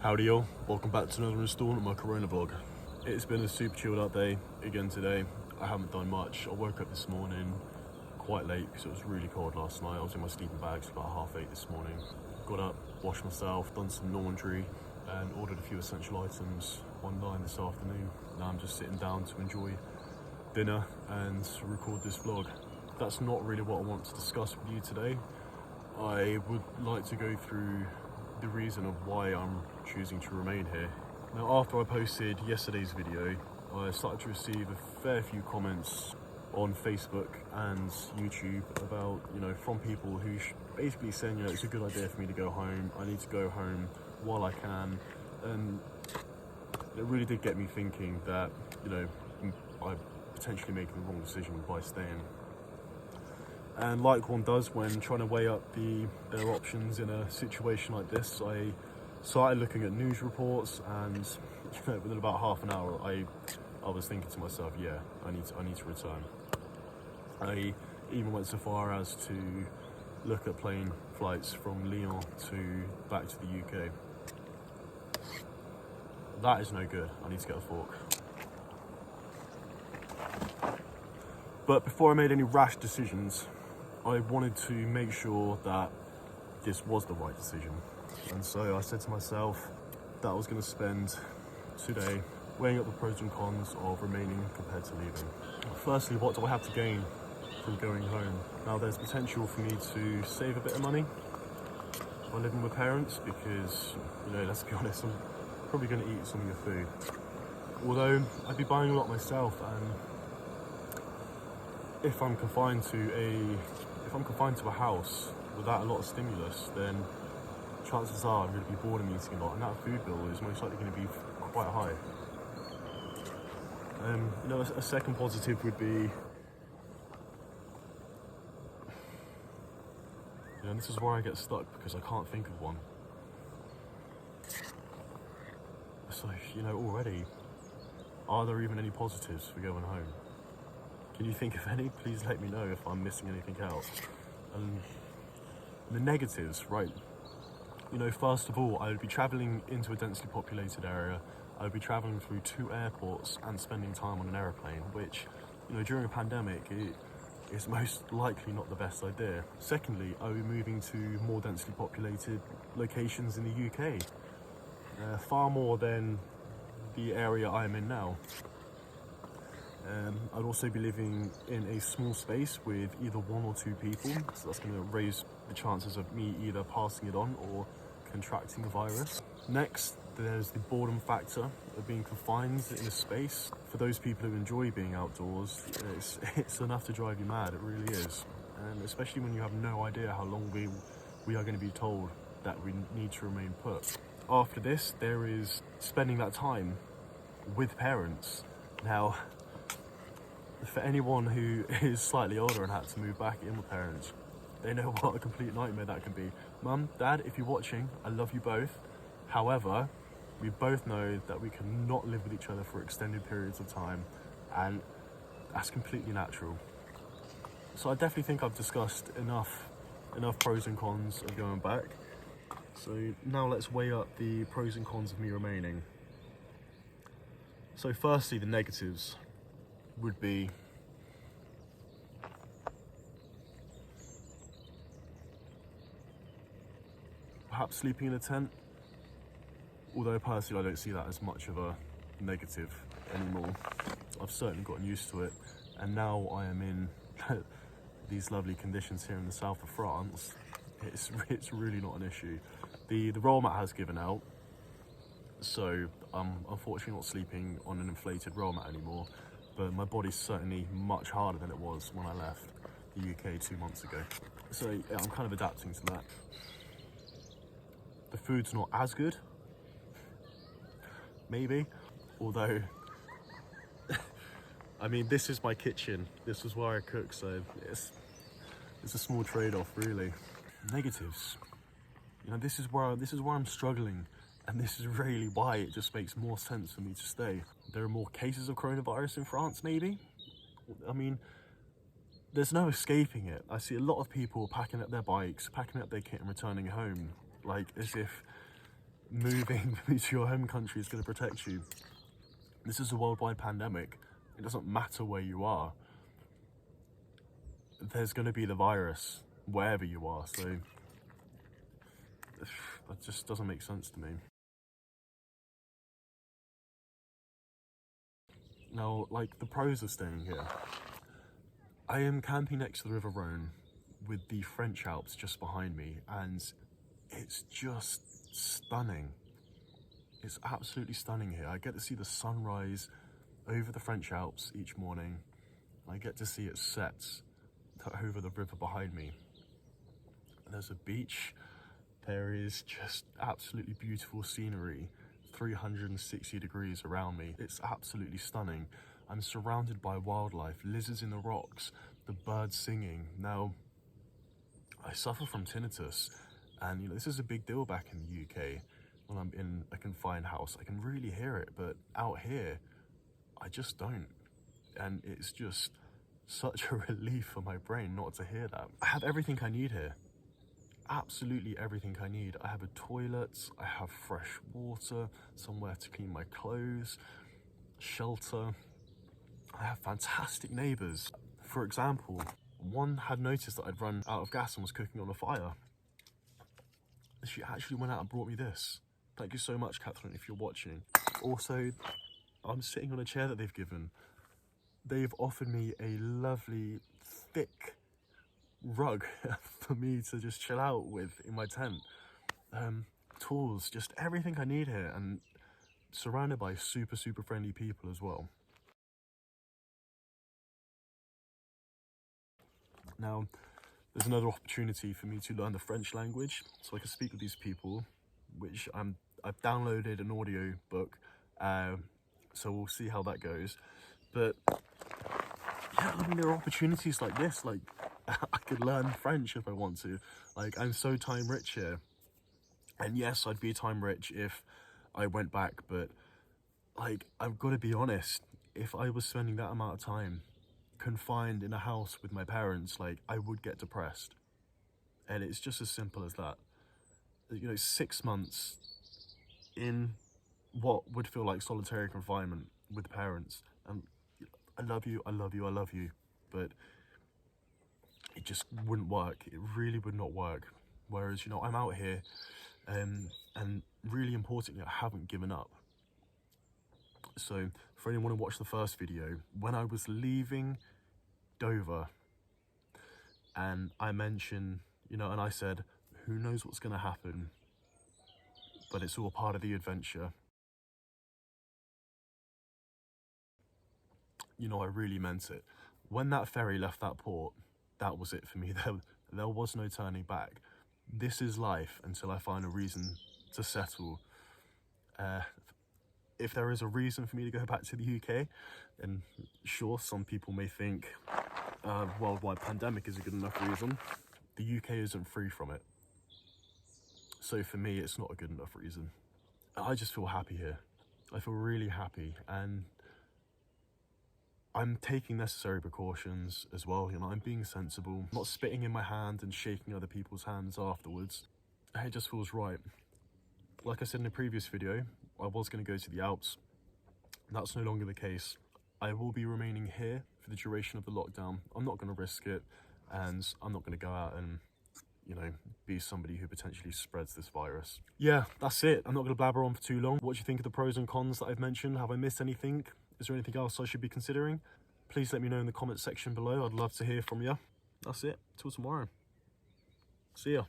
Howdy y'all, welcome back to another installment of my Corona vlog. It's been a super chilled out day again today. I haven't done much. I woke up this morning quite late because it was really cold last night. I was in my sleeping bags about 8:30 this morning. Got up, washed myself, done some laundry and ordered a few essential items online this afternoon. Now I'm just sitting down to enjoy dinner and record this vlog. That's not really what I want to discuss with you today. I would like to go through the reason of why I'm choosing to remain here. Now, after I posted yesterday's video, I started to receive a fair few comments on Facebook and YouTube about, from people who basically saying, it's a good idea for me to go home. I need to go home while I can. And it really did get me thinking that, I'm potentially making the wrong decision by staying. And like one does when trying to weigh up their options in a situation like this, I started looking at news reports, and within about half an hour, I was thinking to myself, yeah, I need to return. I even went so far as to look at plane flights from Lyon back to the UK. That is no good. I need to get a fork. But before I made any rash decisions, I wanted to make sure that this was the right decision. And so I said to myself that I was going to spend today weighing up the pros and cons of remaining compared to leaving. Firstly, what do I have to gain from going home? Now, there's potential for me to save a bit of money by living with parents because, let's be honest, I'm probably going to eat some of your food. Although I'd be buying a lot myself, and if I'm confined to a house without a lot of stimulus, then chances are I'm going to be bored and eating a lot, and that food bill is most likely going to be quite high. A second positive would be, this is where I get stuck because I can't think of one. So, already, are there even any positives for going home? Can you think of any? Please let me know if I'm missing anything out. And the negatives, right? First of all, I would be traveling into a densely populated area. I would be traveling through 2 airports and spending time on an aeroplane, which, during a pandemic, it is most likely not the best idea. Secondly, I would be moving to more densely populated locations in the UK, far more than the area I am in now. I'd also be living in a small space with either 1 or 2 people, so that's going to raise the chances of me either passing it on or contracting the virus. Next, there's the boredom factor of being confined in a space. For those people who enjoy being outdoors, it's enough to drive you mad, it really is. And especially when you have no idea how long we are going to be told that we need to remain put. After this, there is spending that time with parents. Now, for anyone who is slightly older and had to move back in with parents, they know what a complete nightmare that can be. Mum, Dad, if you're watching, I love you both. However, we both know that we cannot live with each other for extended periods of time, and that's completely natural. So I definitely think I've discussed enough pros and cons of going back. So now let's weigh up the pros and cons of me remaining. So firstly, the negatives would be perhaps sleeping in a tent, although personally I don't see that as much of a negative anymore. I've certainly gotten used to it, and now I am in these lovely conditions here in the south of France. It's really not an issue. The roll mat has given out, so I'm unfortunately not sleeping on an inflated roll mat anymore. But my body's certainly much harder than it was when I left the UK 2 months ago. So yeah, I'm kind of adapting to that. The food's not as good, maybe, although, I mean, this is my kitchen. This is where I cook, so it's a small trade-off, really. Negatives. This is where I'm struggling. And this is really why it just makes more sense for me to stay. There are more cases of coronavirus in France, maybe? I mean, there's no escaping it. I see a lot of people packing up their bikes, packing up their kit and returning home, like as if moving to your home country is going to protect you. This is a worldwide pandemic. It doesn't matter where you are. There's going to be the virus wherever you are, so that just doesn't make sense to me. Now, like, the pros of staying here. I am camping next to the River Rhone with the French Alps just behind me, and it's just stunning. It's absolutely stunning here. I get to see the sunrise over the French Alps each morning. I get to see it set over the river behind me. There's a beach. There is just absolutely beautiful scenery, 360 degrees around me. It's absolutely stunning. I'm surrounded by wildlife, lizards in the rocks, the birds singing. Now, I suffer from tinnitus, and this is a big deal back in the UK. When I'm in a confined house, I can really hear it, but out here, I just don't. And it's just such a relief for my brain not to hear that. I have everything I need here. Absolutely everything I need. I have a toilet, I have fresh water, somewhere to clean my clothes, shelter. I have fantastic neighbours. For example, one had noticed that I'd run out of gas and was cooking on a fire. She actually went out and brought me this. Thank you so much, Catherine, if you're watching. Also, I'm sitting on a chair that they've given. They've offered me a lovely, thick rug for me to just chill out with in my tent. Tools, just everything I need here, and surrounded by super friendly people as well. Now, there's another opportunity for me to learn the French language so I can speak with these people, which I've downloaded an audio book, so we'll see how that goes. But yeah, I mean, there are opportunities like this. Like, I could learn French if I want to. Like, I'm so time rich here. And yes, I'd be time rich if I went back, but like, I've got to be honest, if I was spending that amount of time confined in a house with my parents, like, I would get depressed. And it's just as simple as that. 6 months in what would feel like solitary confinement with parents, and I love you, I love you, I love you, but it just wouldn't work. It really would not work. Whereas, I'm out here, and really importantly, I haven't given up. So for anyone who watched the first video, when I was leaving Dover, and I mentioned, and I said, who knows what's going to happen, but it's all part of the adventure. I really meant it. When that ferry left that port, that was it for me. There was no turning back. This is life until I find a reason to settle. If there is a reason for me to go back to the UK, then sure, some people may think a worldwide pandemic is a good enough reason. The UK isn't free from it. So for me, it's not a good enough reason. I just feel happy here. I feel really happy, and I'm taking necessary precautions as well. I'm being sensible, not spitting in my hand and shaking other people's hands afterwards. It just feels right. Like I said in the previous video, I was going to go to the Alps. That's no longer the case. I will be remaining here for the duration of the lockdown. I'm not going to risk it, and I'm not going to go out and, be somebody who potentially spreads this virus. Yeah, that's it. I'm not going to blabber on for too long. What do you think of the pros and cons that I've mentioned? Have I missed anything? Is there anything else I should be considering? Please let me know in the comment section below. I'd love to hear from you. That's it. Till tomorrow. See ya.